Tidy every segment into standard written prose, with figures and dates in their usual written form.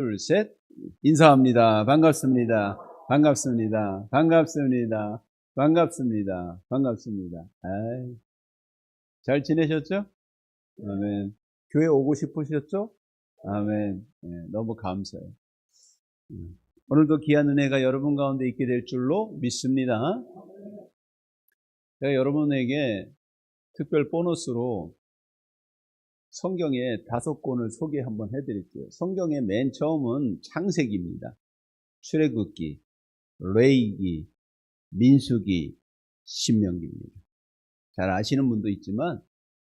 둘, 셋. 인사합니다. 반갑습니다. 반갑습니다. 반갑습니다. 반갑습니다. 반갑습니다. 아이, 잘 지내셨죠? 아멘. 교회 오고 싶으셨죠? 아멘. 너무 감사해요. 오늘도 귀한 은혜가 여러분 가운데 있게 될 줄로 믿습니다. 제가 여러분에게 특별 보너스로 성경의 5권을 소개 한번 해드릴게요. 성경의 맨 처음은 창세기입니다. 출애굽기, 레위기, 민수기, 신명기입니다. 잘 아시는 분도 있지만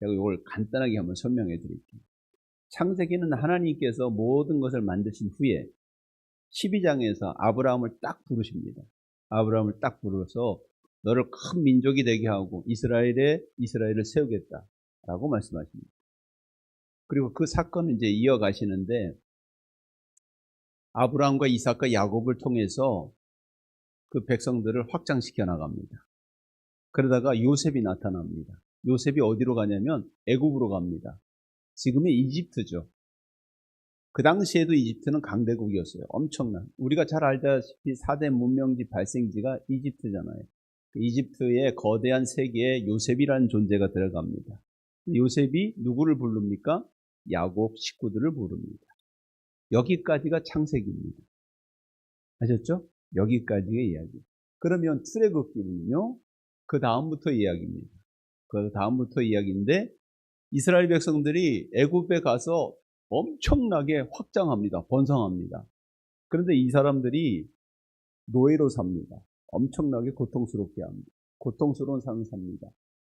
제가 이걸 간단하게 한번 설명해 드릴게요. 창세기는 하나님께서 모든 것을 만드신 후에 12장에서 아브라함을 딱 부르십니다. 아브라함을 딱 부르서 너를 큰 민족이 되게 하고 이스라엘을 세우겠다라고 말씀하십니다. 그리고 그 사건을 이제 이어가시는데 아브라함과 이삭과 야곱을 통해서 그 백성들을 확장시켜 나갑니다. 그러다가 요셉이 나타납니다. 요셉이 어디로 가냐면 애굽으로 갑니다. 지금의 이집트죠. 그 당시에도 이집트는 강대국이었어요. 엄청난. 우리가 잘 알다시피 4대 문명지 발생지가 이집트잖아요. 그 이집트의 거대한 세계에 요셉이라는 존재가 들어갑니다. 요셉이 누구를 부릅니까? 야곱 식구들을 부릅니다. 여기까지가 창세기입니다. 아셨죠? 여기까지의 이야기. 그러면 출애굽기는요, 그 다음부터 이야기입니다. 그 다음부터 이야기인데 이스라엘 백성들이 애굽에 가서 엄청나게 확장합니다. 번성합니다. 그런데 이 사람들이 노예로 삽니다. 엄청나게 고통스럽게 합니다. 고통스러운 삶을 삽니다.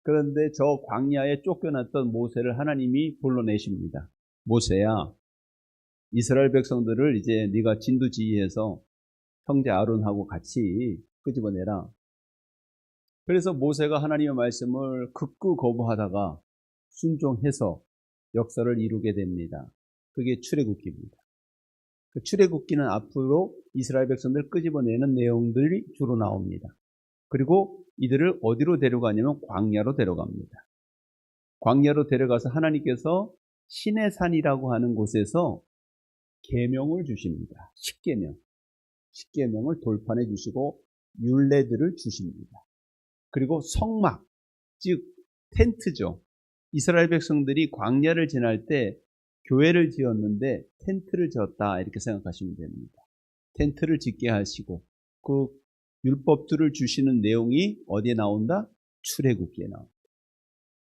그런데 저 광야에 쫓겨났던 모세를 하나님이 불러내십니다. 모세야, 이스라엘 백성들을 이제 네가 진두지휘해서 형제 아론하고 같이 끄집어내라. 그래서 모세가 하나님의 말씀을 극구 거부하다가 순종해서 역사를 이루게 됩니다. 그게 출애굽기입니다. 그 출애굽기는 앞으로 이스라엘 백성들을 끄집어내는 내용들이 주로 나옵니다. 그리고 이들을 어디로 데려가냐면 광야로 데려갑니다. 광야로 데려가서 하나님께서 시내산이라고 하는 곳에서 계명을 주십니다. 10계명을 돌판해 주시고 율례들을 주십니다. 그리고 성막, 즉 텐트죠. 이스라엘 백성들이 광야를 지날 때 교회를 지었는데 텐트를 지었다 이렇게 생각하시면 됩니다. 텐트를 짓게 하시고 그 율법들을 주시는 내용이 어디에 나온다? 출애굽기에 나온다.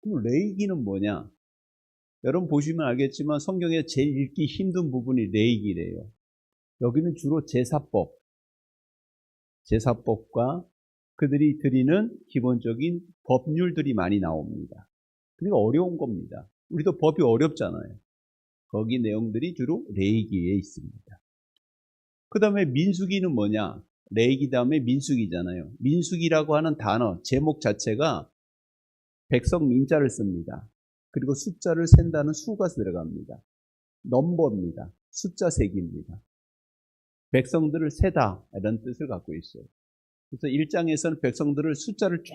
그럼 레위기는 뭐냐? 여러분 보시면 알겠지만 성경에 제일 읽기 힘든 부분이 레위기래요. 여기는 주로 제사법과 그들이 드리는 기본적인 법률들이 많이 나옵니다. 그러니까 어려운 겁니다. 우리도 법이 어렵잖아요. 거기 내용들이 주로 레위기에 있습니다. 그 다음에 민수기는 뭐냐? 레위기 다음에 민수기잖아요. 민수기라고 하는 단어, 제목 자체가 백성 민자를 씁니다. 그리고 숫자를 센다는 수가 들어갑니다. 넘버입니다. 숫자 세기입니다. 백성들을 세다 이런 뜻을 갖고 있어요. 그래서 1장에서는 백성들을 숫자를 쫙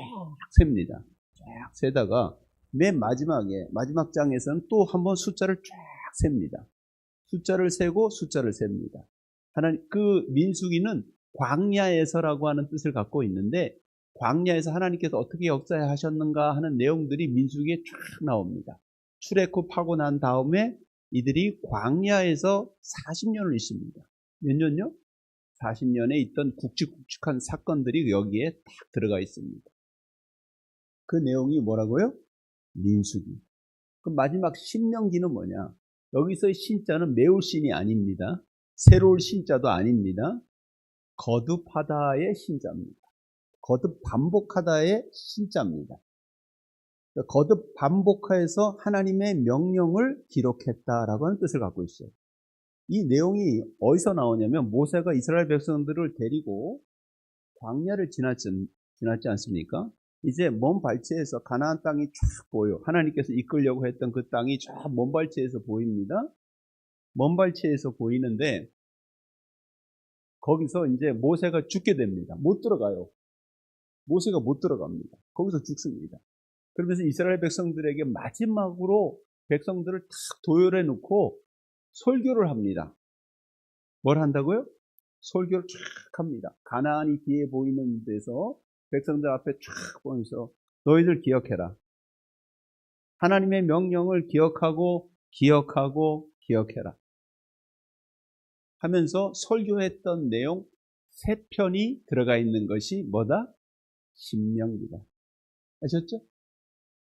셉니다. 쫙 세다가 맨 마지막 장에서는 또 한번 숫자를 쫙 셉니다. 숫자를 세고 숫자를 셉니다. 하나님, 그 민수기는 광야에서라고 하는 뜻을 갖고 있는데 광야에서 하나님께서 어떻게 역사하셨는가 하는 내용들이 민수기에 쫙 나옵니다. 출애굽하고 난 다음에 이들이 광야에서 40년을 있습니다. 몇 년요? 40년에 있던 굵직굵직한 사건들이 여기에 딱 들어가 있습니다. 그 내용이 뭐라고요? 민수기. 그럼 마지막 신명기는 뭐냐? 여기서의 신자는 매울 신이 아닙니다. 새로울 신자도 아닙니다. 거듭하다의 신자입니다. 거듭 반복하다의 신자입니다. 거듭 반복해서 하나님의 명령을 기록했다라고 하는 뜻을 갖고 있어요. 이 내용이 어디서 나오냐면 모세가 이스라엘 백성들을 데리고 광야를 지났지 않습니까? 이제 먼 발치에서 가나안 땅이 쫙 보여. 하나님께서 이끌려고 했던 그 땅이 쫙 먼 발치에서 보입니다. 먼 발치에서 보이는데 거기서 이제 모세가 죽게 됩니다. 못 들어가요. 모세가 못 들어갑니다. 거기서 죽습니다. 그러면서 이스라엘 백성들에게 마지막으로 백성들을 탁 도열해 놓고 설교를 합니다. 뭘 한다고요? 설교를 쫙 합니다. 가나안이 뒤에 보이는 데서 백성들 앞에 쫙 보면서 너희들 기억해라. 하나님의 명령을 기억해라. 하면서 설교했던 내용 3편이 들어가 있는 것이 뭐다? 신명기다. 아셨죠?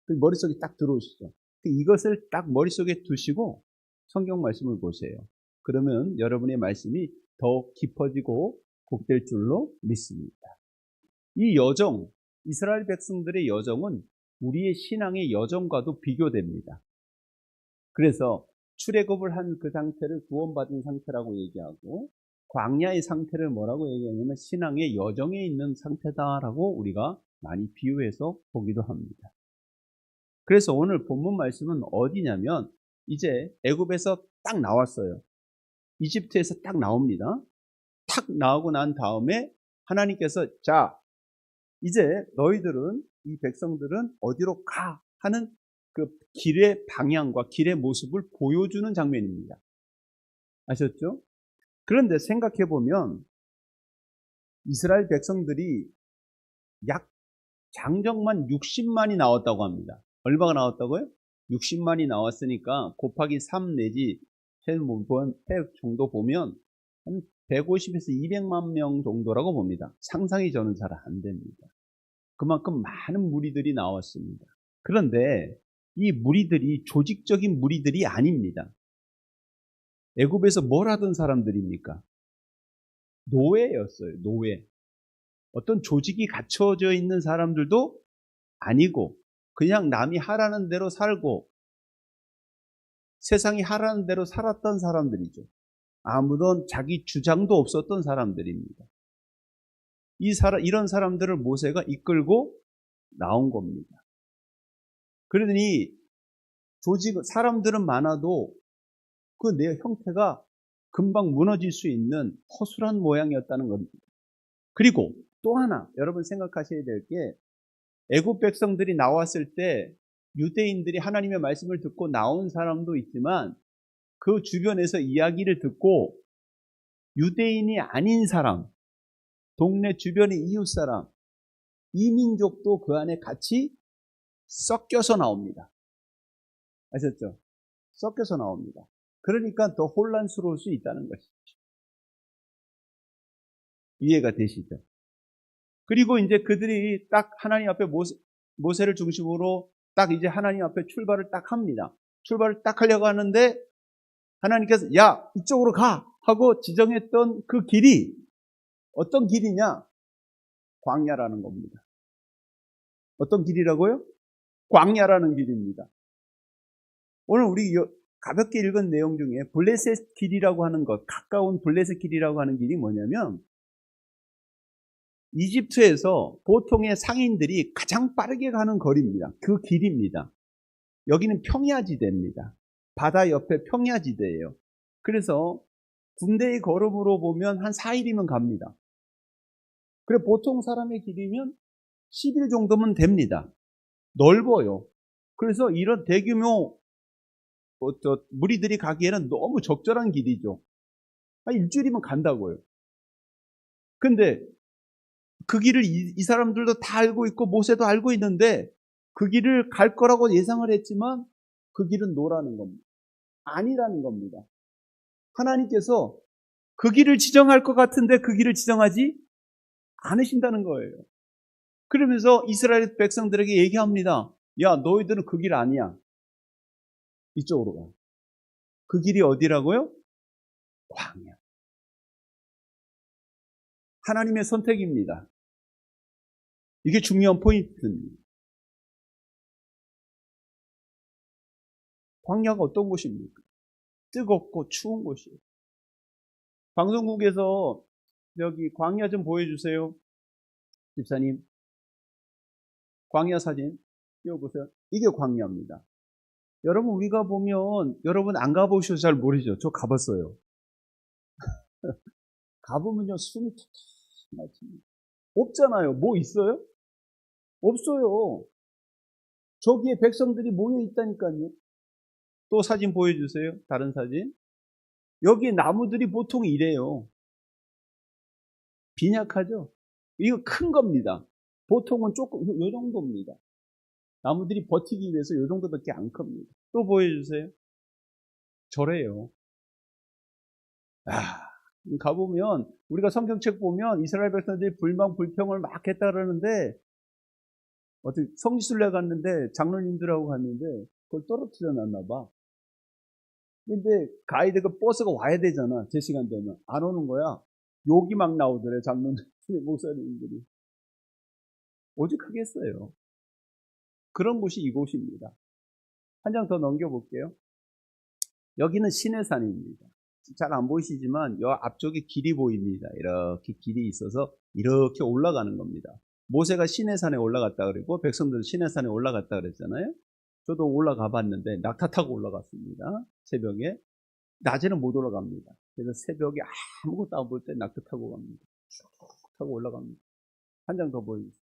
그 머릿속에 딱 들어오시죠? 이것을 딱 머릿속에 두시고 성경 말씀을 보세요. 그러면 여러분의 말씀이 더욱 깊어지고 복될 줄로 믿습니다. 이 여정, 이스라엘 백성들의 여정은 우리의 신앙의 여정과도 비교됩니다. 그래서 출애굽을 한 그 상태를 구원받은 상태라고 얘기하고 광야의 상태를 뭐라고 얘기하냐면 신앙의 여정에 있는 상태다라고 우리가 많이 비유해서 보기도 합니다. 그래서 오늘 본문 말씀은 어디냐면 이제 애굽에서 딱 나왔어요. 이집트에서 딱 나옵니다. 탁 나오고 난 다음에 하나님께서 자 이제 너희들은 이 백성들은 어디로 가 하는 그 길의 방향과 길의 모습을 보여주는 장면입니다. 아셨죠? 그런데 생각해 보면 이스라엘 백성들이 약 장정만 60만이 나왔다고 합니다. 얼마가 나왔다고요? 60만이 나왔으니까 곱하기 3 내지 해 정도 보면 한 150에서 200만 명 정도라고 봅니다. 상상이 저는 잘 안 됩니다. 그만큼 많은 무리들이 나왔습니다. 그런데 이 무리들이 조직적인 무리들이 아닙니다. 애굽에서 뭘 하던 사람들입니까? 노예였어요. 노예. 어떤 조직이 갖춰져 있는 사람들도 아니고 그냥 남이 하라는 대로 살고 세상이 하라는 대로 살았던 사람들이죠. 아무런 자기 주장도 없었던 사람들입니다. 이런 사람들을 모세가 이끌고 나온 겁니다. 그러니 사람들은 많아도 그 내 형태가 금방 무너질 수 있는 허술한 모양이었다는 겁니다. 그리고 또 하나 여러분 생각하셔야 될 게 애굽 백성들이 나왔을 때 유대인들이 하나님의 말씀을 듣고 나온 사람도 있지만 그 주변에서 이야기를 듣고 유대인이 아닌 사람, 동네 주변의 이웃 사람, 이민족도 그 안에 같이 섞여서 나옵니다. 아셨죠? 섞여서 나옵니다. 그러니까 더 혼란스러울 수 있다는 것이죠. 이해가 되시죠? 그리고 이제 그들이 딱 하나님 앞에 모세를 중심으로 딱 이제 하나님 앞에 출발을 딱 합니다. 출발을 딱 하려고 하는데 하나님께서 야 이쪽으로 가 하고 지정했던 그 길이 어떤 길이냐? 광야라는 겁니다. 어떤 길이라고요? 광야라는 길입니다. 오늘 우리 가볍게 읽은 내용 중에 블레셋 길이라고 하는 것, 가까운 블레셋 길이라고 하는 길이 뭐냐면 이집트에서 보통의 상인들이 가장 빠르게 가는 거리입니다. 그 길입니다. 여기는 평야지대입니다. 바다 옆에 평야지대예요. 그래서 군대의 걸음으로 보면 한 4일이면 갑니다. 그래 보통 사람의 길이면 10일 정도면 됩니다. 넓어요. 그래서 이런 대규모 무리들이 가기에는 너무 적절한 길이죠. 일주일이면 간다고요. 근데 그 길을 이 사람들도 다 알고 있고 모세도 알고 있는데 그 길을 갈 거라고 예상을 했지만 그 길은 노라는 겁니다. 아니라는 겁니다. 하나님께서 그 길을 지정할 것 같은데 그 길을 지정하지 않으신다는 거예요. 그러면서 이스라엘 백성들에게 얘기합니다. 야, 너희들은 그 길 아니야. 이쪽으로 가. 그 길이 어디라고요? 광야. 하나님의 선택입니다. 이게 중요한 포인트입니다. 광야가 어떤 곳입니까? 뜨겁고 추운 곳이에요. 방송국에서 여기 광야 좀 보여주세요. 집사님. 광야 사진 띄워보세요. 이게 광야입니다. 여러분 우리가 보면 여러분 안 가보셔서 잘 모르죠. 저 가봤어요. 가보면요 숨이 툭툭 막힙니다. 없잖아요. 뭐 있어요? 없어요. 저기에 백성들이 모여 있다니까요. 또 사진 보여주세요. 다른 사진. 여기 나무들이 보통 이래요. 빈약하죠? 이거 큰 겁니다. 보통은 조금, 요 정도입니다. 나무들이 버티기 위해서 요 정도밖에 안 큽니다. 또 보여주세요. 저래요. 가보면, 우리가 성경책 보면 이스라엘 백성들이 불만, 불평을 막 했다 그러는데, 어떻게 성지순례 갔는데, 장로님들하고 갔는데, 그걸 떨어뜨려 놨나 봐. 근데 가이드가 버스가 와야 되잖아. 제 시간 되면. 안 오는 거야. 욕이 막 나오더래, 장로님, 목사님들이. 오직하겠어요. 그런 곳이 이곳입니다. 한 장 더 넘겨볼게요. 여기는 시내산입니다. 잘 안 보이시지만 이 앞쪽에 길이 보입니다. 이렇게 길이 있어서 이렇게 올라가는 겁니다. 모세가 시내산에 올라갔다 그러고 백성들은 시내산에 올라갔다 그랬잖아요. 저도 올라가 봤는데 낙타 타고 올라갔습니다. 새벽에. 낮에는 못 올라갑니다. 그래서 새벽에 아무것도 안 볼 때 낙타 타고 갑니다. 쭉 타고 올라갑니다. 한 장 더 보여주세요.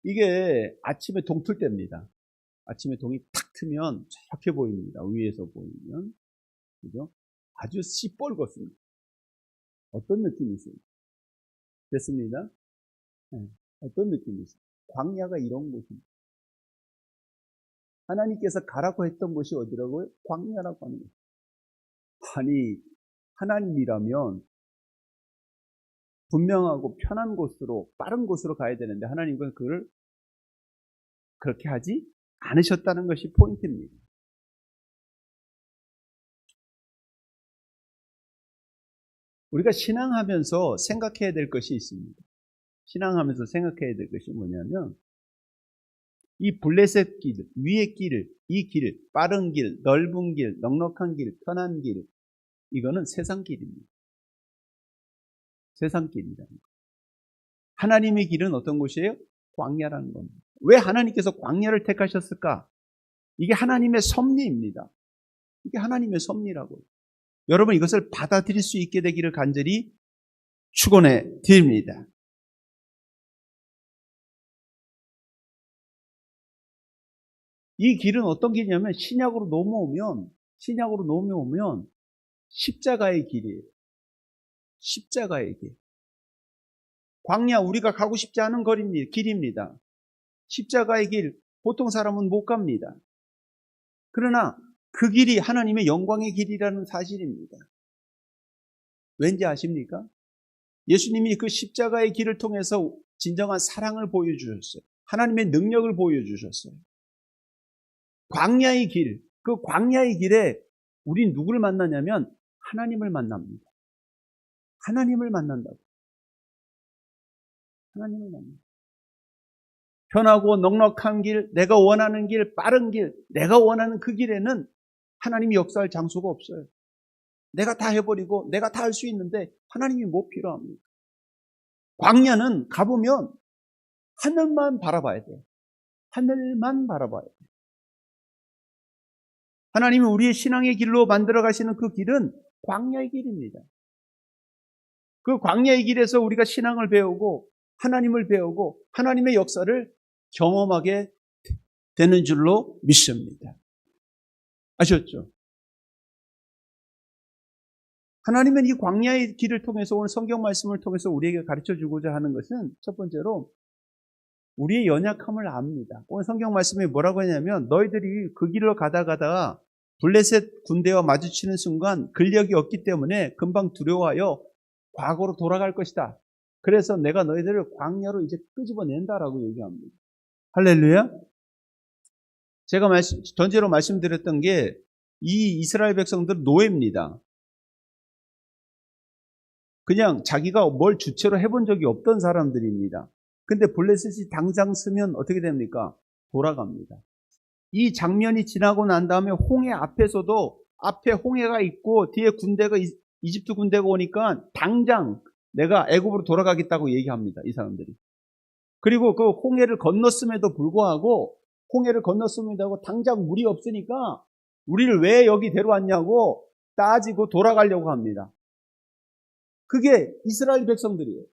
이게 아침에 동 틀 때입니다. 아침에 동이 탁 트면 저렇게 보입니다. 위에서 보이면. 그죠? 아주 시뻘겋습니다. 어떤 느낌이세요? 됐습니다. 네. 어떤 느낌이세요? 광야가 이런 곳입니다. 하나님께서 가라고 했던 곳이 어디라고요? 광야라고 하는 거예요. 아니, 하나님이라면 분명하고 편한 곳으로, 빠른 곳으로 가야 되는데 하나님은 그걸 그렇게 하지 않으셨다는 것이 포인트입니다. 우리가 신앙하면서 생각해야 될 것이 있습니다. 신앙하면서 생각해야 될 것이 뭐냐면 이 블레셋 길, 위의 길, 이 길, 빠른 길, 넓은 길, 넉넉한 길, 편한 길, 이거는 세상 길입니다. 세상 길이라는 거. 하나님의 길은 어떤 곳이에요? 광야라는 겁니다. 왜 하나님께서 광야를 택하셨을까? 이게 하나님의 섭리입니다. 이게 하나님의 섭리라고요. 여러분 이것을 받아들일 수 있게 되기를 간절히 축원해 드립니다. 이 길은 어떤 길이냐면 신약으로 넘어오면 십자가의 길이에요. 십자가의 길. 광야 우리가 가고 싶지 않은 길입니다. 십자가의 길 보통 사람은 못 갑니다. 그러나 그 길이 하나님의 영광의 길이라는 사실입니다. 왠지 아십니까? 예수님이 그 십자가의 길을 통해서 진정한 사랑을 보여주셨어요. 하나님의 능력을 보여주셨어요. 광야의 길, 그 광야의 길에 우린 누구를 만나냐면 하나님을 만납니다. 하나님을 만난다고. 하나님을 만납니다. 편하고 넉넉한 길, 내가 원하는 길, 빠른 길, 내가 원하는 그 길에는 하나님이 역사할 장소가 없어요. 내가 다 해버리고 내가 다 할 수 있는데 하나님이 뭐 필요합니까? 광야는 가보면 하늘만 바라봐야 돼요. 하늘만 바라봐야 돼요. 하나님이 우리의 신앙의 길로 만들어 가시는 그 길은 광야의 길입니다. 그 광야의 길에서 우리가 신앙을 배우고 하나님을 배우고 하나님의 역사를 경험하게 되는 줄로 믿습니다. 아셨죠? 하나님은 이 광야의 길을 통해서 오늘 성경 말씀을 통해서 우리에게 가르쳐 주고자 하는 것은 첫 번째로 우리의 연약함을 압니다. 오늘 성경 말씀이 뭐라고 하냐면 너희들이 그 길로 가다가 블레셋 군대와 마주치는 순간 근력이 없기 때문에 금방 두려워하여 과거로 돌아갈 것이다. 그래서 내가 너희들을 광야로 이제 끄집어낸다라고 얘기합니다. 할렐루야. 제가 전제로 말씀드렸던 게 이 이스라엘 백성들은 노예입니다. 그냥 자기가 뭘 주체로 해본 적이 없던 사람들입니다. 근데 블레셋이 당장 쓰면 어떻게 됩니까? 돌아갑니다. 이 장면이 지나고 난 다음에 홍해 앞에서도 앞에 홍해가 있고 뒤에 군대가 이집트 군대가 오니까 당장 내가 애굽으로 돌아가겠다고 얘기합니다. 이 사람들이. 그리고 그 홍해를 건넜음에도 불구하고 당장 물이 없으니까 우리를 왜 여기 데려왔냐고 따지고 돌아가려고 합니다. 그게 이스라엘 백성들이에요.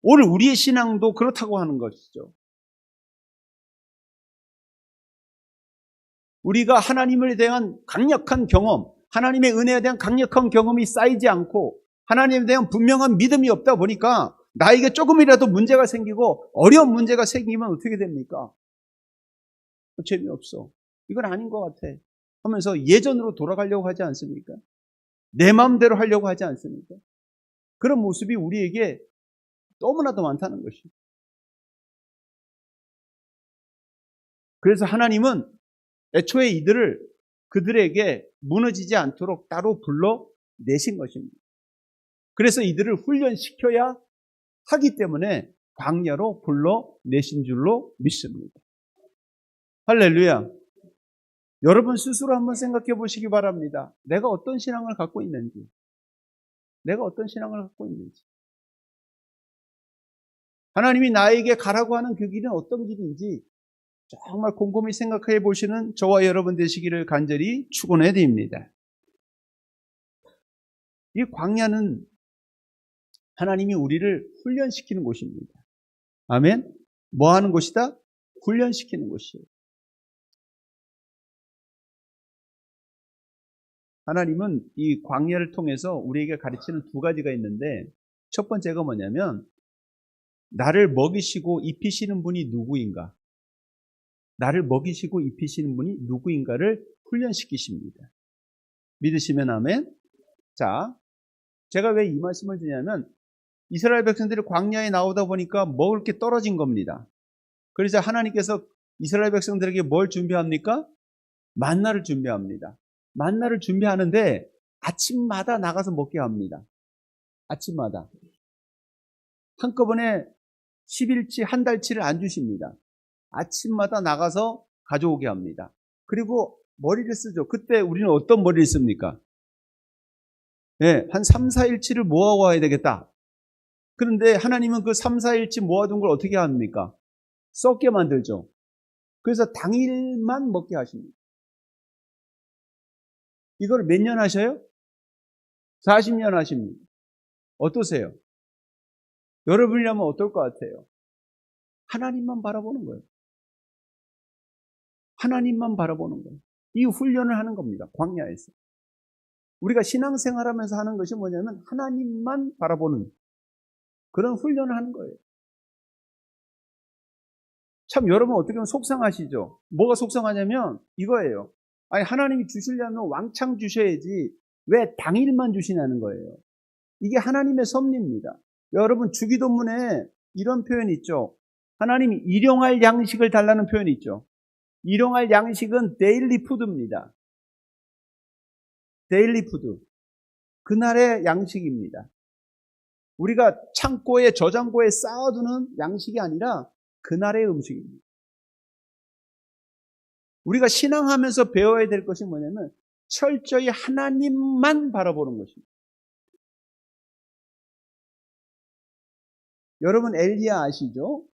오늘 우리의 신앙도 그렇다고 하는 것이죠. 우리가 하나님에 대한 강력한 경험, 하나님의 은혜에 대한 강력한 경험이 쌓이지 않고 하나님에 대한 분명한 믿음이 없다 보니까 나에게 조금이라도 문제가 생기고 어려운 문제가 생기면 어떻게 됩니까? 재미없어. 이건 아닌 것 같아 하면서 예전으로 돌아가려고 하지 않습니까? 내 마음대로 하려고 하지 않습니까? 그런 모습이 우리에게 너무나도 많다는 것이죠. 그래서 하나님은 애초에 그들에게 무너지지 않도록 따로 불러내신 것입니다. 그래서 이들을 훈련시켜야 하기 때문에 광야로 불러내신 줄로 믿습니다. 할렐루야. 여러분 스스로 한번 생각해 보시기 바랍니다. 내가 어떤 신앙을 갖고 있는지. 하나님이 나에게 가라고 하는 그 길은 어떤 길인지 정말 곰곰이 생각해 보시는 저와 여러분 되시기를 간절히 축원해 드립니다. 이 광야는 하나님이 우리를 훈련시키는 곳입니다. 아멘? 뭐 하는 곳이다? 훈련시키는 곳이에요. 하나님은 이 광야를 통해서 우리에게 가르치는 두 가지가 있는데 첫 번째가 뭐냐면 나를 먹이시고 입히시는 분이 누구인가? 나를 먹이시고 입히시는 분이 누구인가를 훈련시키십니다. 믿으시면 아멘? 자, 제가 왜 이 말씀을 드냐면 이스라엘 백성들이 광야에 나오다 보니까 먹을 게 떨어진 겁니다. 그래서 하나님께서 이스라엘 백성들에게 뭘 준비합니까? 만나를 준비합니다. 만나를 준비하는데 아침마다 나가서 먹게 합니다. 아침마다. 한꺼번에 10일치, 한 달치를 안 주십니다. 아침마다 나가서 가져오게 합니다. 그리고 머리를 쓰죠. 그때 우리는 어떤 머리를 씁니까? 네, 한 3, 4일치를 모아와야 되겠다. 그런데 하나님은 그 3, 4일치 모아둔 걸 어떻게 합니까? 썩게 만들죠. 그래서 당일만 먹게 하십니다. 이걸 몇 년 하셔요? 40년 하십니다. 어떠세요? 여러분이라면 어떨 것 같아요? 하나님만 바라보는 거예요. 하나님만 바라보는 거예요. 이 훈련을 하는 겁니다. 광야에서. 우리가 신앙생활하면서 하는 것이 뭐냐면 하나님만 바라보는 그런 훈련을 하는 거예요. 참 여러분 어떻게 보면 속상하시죠? 뭐가 속상하냐면 이거예요. 아니 하나님이 주시려면 왕창 주셔야지 왜 당일만 주시냐는 거예요. 이게 하나님의 섭리입니다. 여러분 주기도문에 이런 표현이 있죠. 하나님이 일용할 양식을 달라는 표현이 있죠. 일용할 양식은 데일리 푸드입니다. 데일리 푸드. 그날의 양식입니다. 우리가 창고에 저장고에 쌓아두는 양식이 아니라 그날의 음식입니다. 우리가 신앙하면서 배워야 될 것이 뭐냐면 철저히 하나님만 바라보는 것입니다. 여러분 엘리야 아시죠?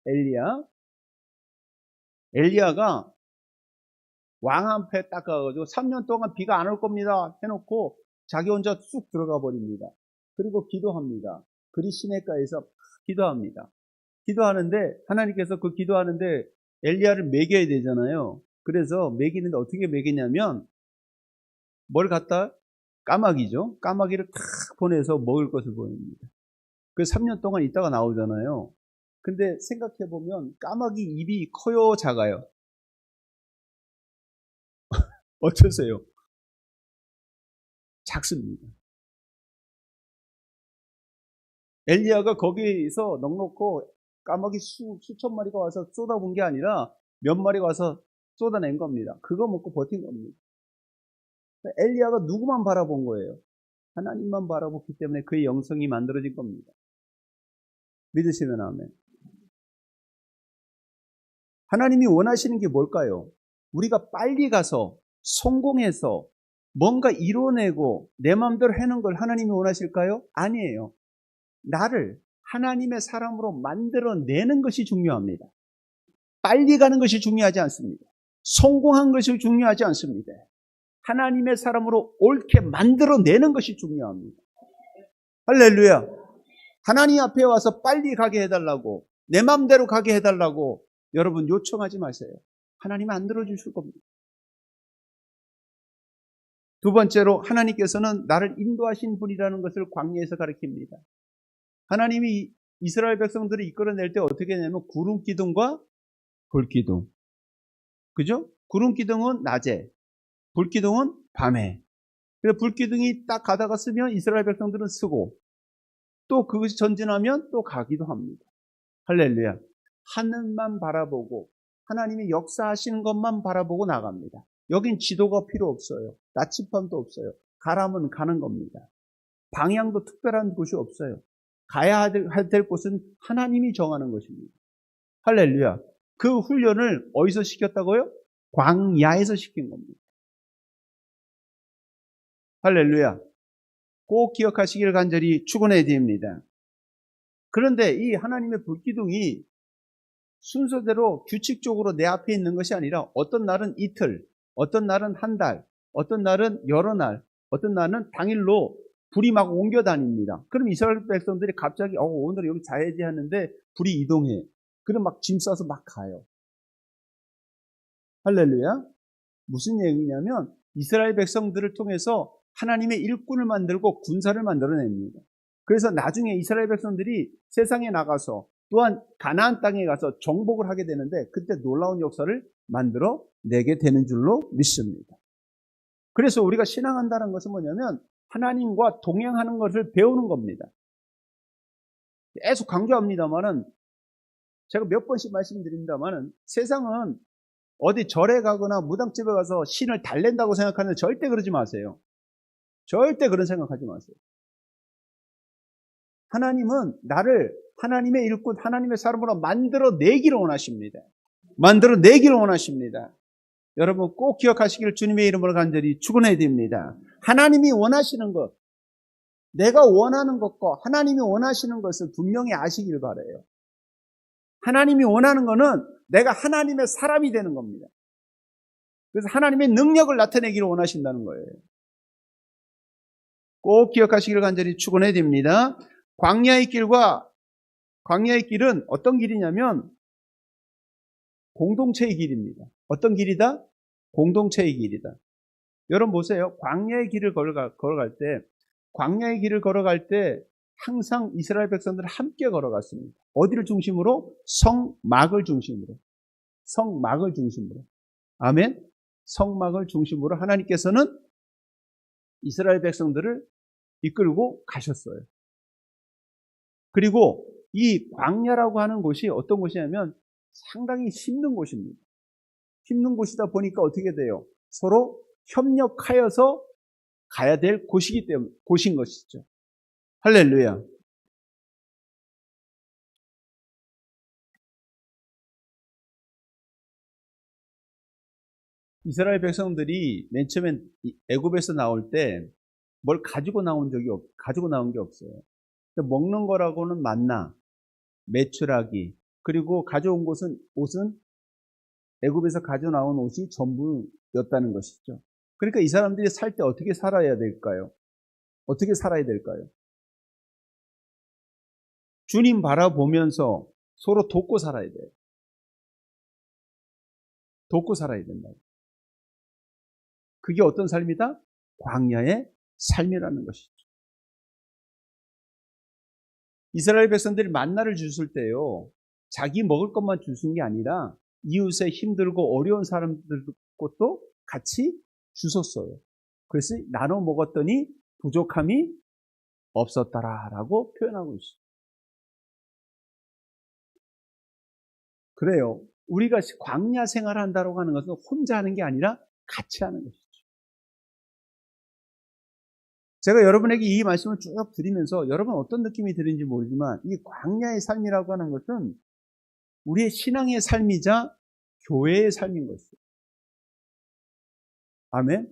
엘리야가 왕 앞에 딱 가가지고 3년 동안 비가 안 올 겁니다 해놓고 자기 혼자 쑥 들어가 버립니다. 그리고 기도합니다. 그리 시내가에서 기도합니다. 기도하는데 하나님께서 그 기도하는데 엘리야를 먹여야 되잖아요. 그래서 먹이는데 어떻게 먹이냐면 뭘 갖다? 까마귀죠. 까마귀를 탁 보내서 먹을 것을 보냅니다. 그 3년 동안 있다가 나오잖아요. 근데 생각해보면 까마귀 입이 커요, 작아요? 어떠세요? 작습니다. 엘리야가 거기서 넉넉고 까마귀 수천 마리가 와서 쏟아본 게 아니라 몇 마리가 와서 쏟아낸 겁니다. 그거 먹고 버틴 겁니다. 엘리야가 누구만 바라본 거예요? 하나님만 바라봤기 때문에 그의 영성이 만들어진 겁니다. 믿으시면 아멘. 하나님이 원하시는 게 뭘까요? 우리가 빨리 가서 성공해서 뭔가 이뤄내고 내 마음대로 해놓은 걸 하나님이 원하실까요? 아니에요. 나를 하나님의 사람으로 만들어내는 것이 중요합니다. 빨리 가는 것이 중요하지 않습니다. 성공한 것이 중요하지 않습니다. 하나님의 사람으로 옳게 만들어내는 것이 중요합니다. 할렐루야. 하나님 앞에 와서 빨리 가게 해달라고 내 마음대로 가게 해달라고 여러분 요청하지 마세요. 하나님 안 들어주실 겁니다. 두 번째로 하나님께서는 나를 인도하신 분이라는 것을 광야에서 가르칩니다. 하나님이 이스라엘 백성들을 이끌어낼 때 어떻게 하냐면 구름 기둥과 불 기둥. 그죠? 구름 기둥은 낮에, 불 기둥은 밤에. 그래서 불 기둥이 딱 가다가 쓰면 이스라엘 백성들은 쓰고 또 그것이 전진하면 또 가기도 합니다. 할렐루야. 하늘만 바라보고 하나님이 역사하시는 것만 바라보고 나갑니다. 여긴 지도가 필요 없어요. 나침반도 없어요. 가라면 가는 겁니다. 방향도 특별한 곳이 없어요. 가야 될 곳은 하나님이 정하는 것입니다. 할렐루야. 그 훈련을 어디서 시켰다고요? 광야에서 시킨 겁니다. 할렐루야. 꼭 기억하시기를 간절히 축원해 드립니다. 그런데 이 하나님의 불기둥이 순서대로 규칙적으로 내 앞에 있는 것이 아니라 어떤 날은 이틀, 어떤 날은 한 달, 어떤 날은 여러 날, 어떤 날은 당일로 불이 막 옮겨 다닙니다. 그럼 이스라엘 백성들이 갑자기 오늘 여기 자야지 하는데 불이 이동해. 그럼 막 짐 싸서 막 가요. 할렐루야. 무슨 얘기냐면 이스라엘 백성들을 통해서 하나님의 일꾼을 만들고 군사를 만들어냅니다. 그래서 나중에 이스라엘 백성들이 세상에 나가서 또한 가나안 땅에 가서 정복을 하게 되는데 그때 놀라운 역사를 만들어 내게 되는 줄로 믿습니다. 그래서 우리가 신앙한다는 것은 뭐냐면 하나님과 동행하는 것을 배우는 겁니다. 계속 강조합니다만은 제가 몇 번씩 말씀드립니다만은 세상은 어디 절에 가거나 무당집에 가서 신을 달랜다고 생각하는데 절대 그러지 마세요. 절대 그런 생각하지 마세요. 하나님은 나를 하나님의 일꾼, 하나님의 사람으로 만들어내기를 원하십니다. 만들어내기를 원하십니다. 여러분 꼭 기억하시길 주님의 이름으로 간절히 축원해야 됩니다. 하나님이 원하시는 것, 내가 원하는 것과 하나님이 원하시는 것을 분명히 아시길 바라요. 하나님이 원하는 것은 내가 하나님의 사람이 되는 겁니다. 그래서 하나님의 능력을 나타내기를 원하신다는 거예요. 꼭 기억하시기를 간절히 축원해야 됩니다. 광야의 길은 어떤 길이냐면 공동체의 길입니다. 어떤 길이다? 공동체의 길이다. 여러분 보세요. 광야의 길을 걸어갈 때 항상 이스라엘 백성들은 함께 걸어갔습니다. 어디를 중심으로? 성막을 중심으로. 아멘. 성막을 중심으로 하나님께서는 이스라엘 백성들을 이끌고 가셨어요. 그리고 이 광야라고 하는 곳이 어떤 곳이냐면 상당히 힘든 곳입니다. 힘든 곳이다 보니까 어떻게 돼요? 서로 협력하여서 가야 될 곳인 것이죠. 할렐루야. 이스라엘 백성들이 맨 처음에 애굽에서 나올 때 뭘 가지고 나온 게 없어요. 먹는 거라고는 만나, 메추라기, 그리고 가져온 옷은 애굽에서 가져 나온 옷이 전부였다는 것이죠. 그러니까 이 사람들이 살 때 어떻게 살아야 될까요? 어떻게 살아야 될까요? 주님 바라보면서 서로 돕고 살아야 돼요. 돕고 살아야 된다. 그게 어떤 삶이다? 광야의 삶이라는 것이죠. 이스라엘 백성들이 만나를 주실 때요, 자기 먹을 것만 주신 게 아니라 이웃의 힘들고 어려운 사람들 것도 같이 주셨어요. 그래서 나눠 먹었더니 부족함이 없었더라라고 표현하고 있어요. 그래요. 우리가 광야 생활을 한다고 하는 것은 혼자 하는 게 아니라 같이 하는 것이죠. 제가 여러분에게 이 말씀을 쭉 드리면서 여러분 어떤 느낌이 드는지 모르지만 이 광야의 삶이라고 하는 것은 우리의 신앙의 삶이자 교회의 삶인 것이죠. 아멘.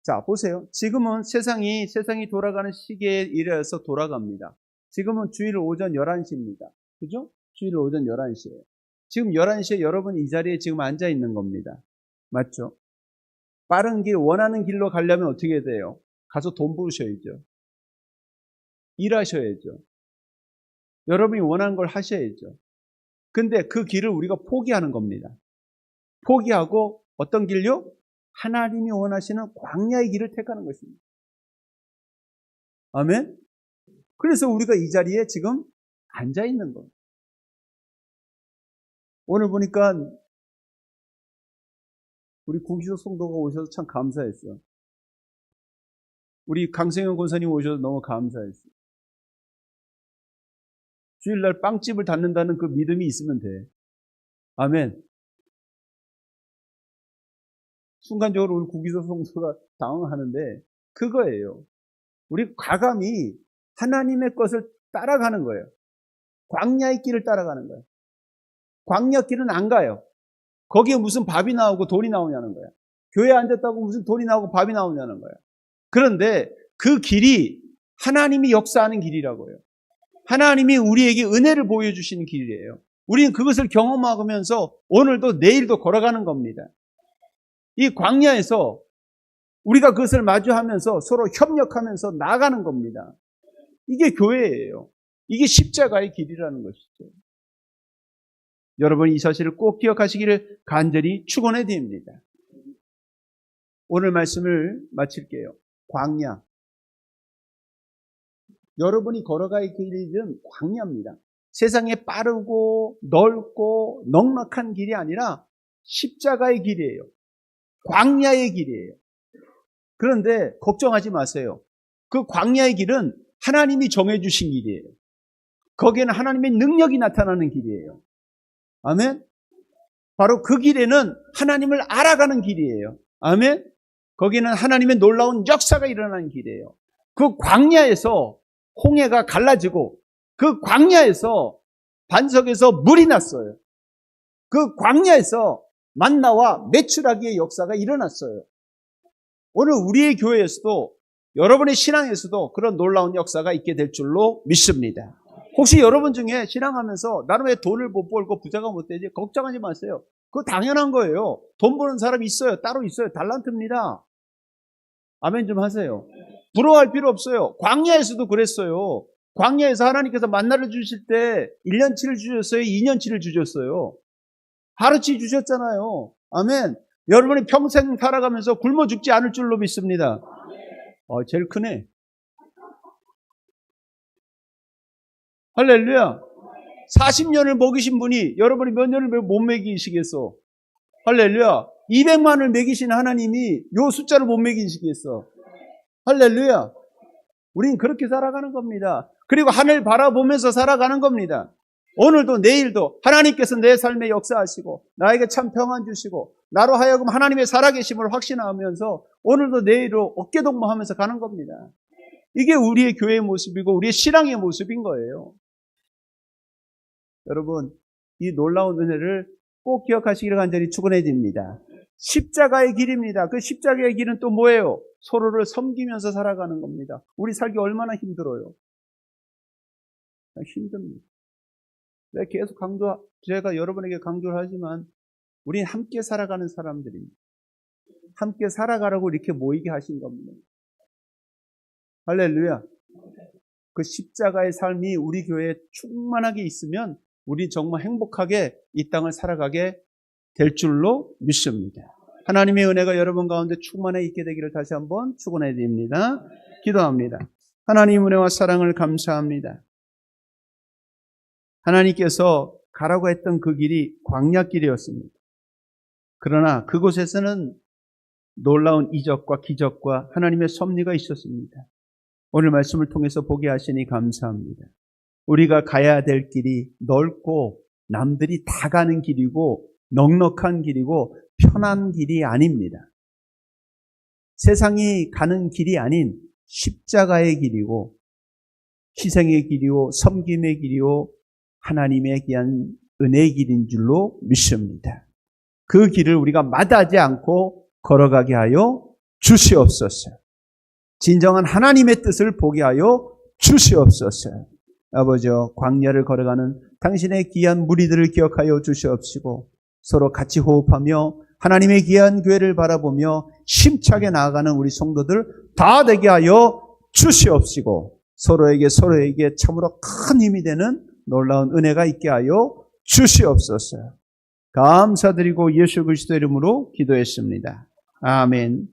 자, 보세요. 지금은 세상이 돌아가는 시기에 이르러서 돌아갑니다. 지금은 주일 오전 11시입니다. 그죠? 주일 오전 11시예요. 지금 11시에 여러분이 이 자리에 지금 앉아 있는 겁니다. 맞죠? 빠른 길, 원하는 길로 가려면 어떻게 돼요? 가서 돈 부으셔야죠. 일하셔야죠. 여러분이 원하는 걸 하셔야죠. 근데 그 길을 우리가 포기하는 겁니다. 포기하고 어떤 길요? 하나님이 원하시는 광야의 길을 택하는 것입니다. 아멘? 그래서 우리가 이 자리에 지금 앉아 있는 거예요. 오늘 보니까 우리 구기소 성도가 오셔서 참 감사했어요. 우리 강승현 권사님 오셔서 너무 감사했어요. 주일날 빵집을 닫는다는 그 믿음이 있으면 돼. 아멘. 순간적으로 우리 구기소 성도가 당황하는데 그거예요. 우리 과감히 하나님의 것을 따라가는 거예요. 광야의 길을 따라가는 거예요. 광야 길은 안 가요. 거기에 무슨 밥이 나오고 돈이 나오냐는 거예요. 교회에 앉았다고 무슨 돈이 나오고 밥이 나오냐는 거예요. 그런데 그 길이 하나님이 역사하는 길이라고요. 하나님이 우리에게 은혜를 보여주시는 길이에요. 우리는 그것을 경험하면서 오늘도 내일도 걸어가는 겁니다. 이 광야에서 우리가 그것을 마주하면서 서로 협력하면서 나아가는 겁니다. 이게 교회예요. 이게 십자가의 길이라는 것이죠. 여러분 이 사실을 꼭 기억하시기를 간절히 축원해 드립니다. 오늘 말씀을 마칠게요. 광야. 여러분이 걸어갈 길은 광야입니다. 세상에 빠르고 넓고 넉넉한 길이 아니라 십자가의 길이에요. 광야의 길이에요. 그런데 걱정하지 마세요. 그 광야의 길은 하나님이 정해주신 길이에요. 거기에는 하나님의 능력이 나타나는 길이에요. 아멘? 바로 그 길에는 하나님을 알아가는 길이에요. 아멘? 거기는 하나님의 놀라운 역사가 일어나는 길이에요. 그 광야에서 홍해가 갈라지고 그 광야에서 반석에서 물이 났어요. 그 광야에서 만나와 메추라기의 역사가 일어났어요. 오늘 우리의 교회에서도 여러분의 신앙에서도 그런 놀라운 역사가 있게 될 줄로 믿습니다. 혹시 여러분 중에 신앙하면서 나는 왜 돈을 못 벌고 부자가 못 되지? 걱정하지 마세요. 그거 당연한 거예요. 돈 버는 사람이 있어요. 따로 있어요. 달란트입니다. 아멘 좀 하세요. 부러워할 필요 없어요. 광야에서도 그랬어요. 광야에서 하나님께서 만나를 주실 때 1년치를 주셨어요? 2년치를 주셨어요? 하루치 주셨잖아요. 아멘. 여러분이 평생 살아가면서 굶어 죽지 않을 줄로 믿습니다. 제일 크네. 할렐루야. 40년을 먹이신 분이 여러분이 몇 년을 못 먹이시겠어? 할렐루야. 200만을 먹이신 하나님이 요 숫자를 못 먹이시겠어? 할렐루야. 우린 그렇게 살아가는 겁니다. 그리고 하늘 바라보면서 살아가는 겁니다. 오늘도 내일도 하나님께서 내 삶에 역사하시고 나에게 참 평안 주시고 나로 하여금 하나님의 살아계심을 확신하면서 오늘도 내일도 어깨동무하면서 가는 겁니다. 이게 우리의 교회의 모습이고 우리의 신앙의 모습인 거예요. 여러분 이 놀라운 은혜를 꼭 기억하시기를 간절히 축원해 드립니다. 십자가의 길입니다. 그 십자가의 길은 또 뭐예요? 서로를 섬기면서 살아가는 겁니다. 우리 살기 얼마나 힘들어요? 힘듭니다. 내가 계속 제가 여러분에게 강조를 하지만 우린 함께 살아가는 사람들입니다. 함께 살아가라고 이렇게 모이게 하신 겁니다. 할렐루야. 그 십자가의 삶이 우리 교회에 충만하게 있으면 우리 정말 행복하게 이 땅을 살아가게 될 줄로 믿습니다. 하나님의 은혜가 여러분 가운데 충만해 있게 되기를 다시 한번 축원해 드립니다. 기도합니다. 하나님 은혜와 사랑을 감사합니다. 하나님께서 가라고 했던 그 길이 광야길이었습니다. 그러나 그곳에서는 놀라운 이적과 기적과 하나님의 섭리가 있었습니다. 오늘 말씀을 통해서 보게 하시니 감사합니다. 우리가 가야 될 길이 넓고 남들이 다 가는 길이고 넉넉한 길이고 편한 길이 아닙니다. 세상이 가는 길이 아닌 십자가의 길이고 희생의 길이요 섬김의 길이요 하나님의 귀한 은혜의 길인 줄로 믿습니다. 그 길을 우리가 마다하지 않고 걸어가게 하여 주시옵소서. 진정한 하나님의 뜻을 보게 하여 주시옵소서. 아버지여 광야를 걸어가는 당신의 귀한 무리들을 기억하여 주시옵시고 서로 같이 호흡하며 하나님의 귀한 교회를 바라보며 힘차게 나아가는 우리 성도들 다 되게 하여 주시옵시고 서로에게 참으로 큰 힘이 되는 놀라운 은혜가 있게 하여 주시옵소서. 감사드리고 예수 그리스도 이름으로 기도했습니다. 아멘.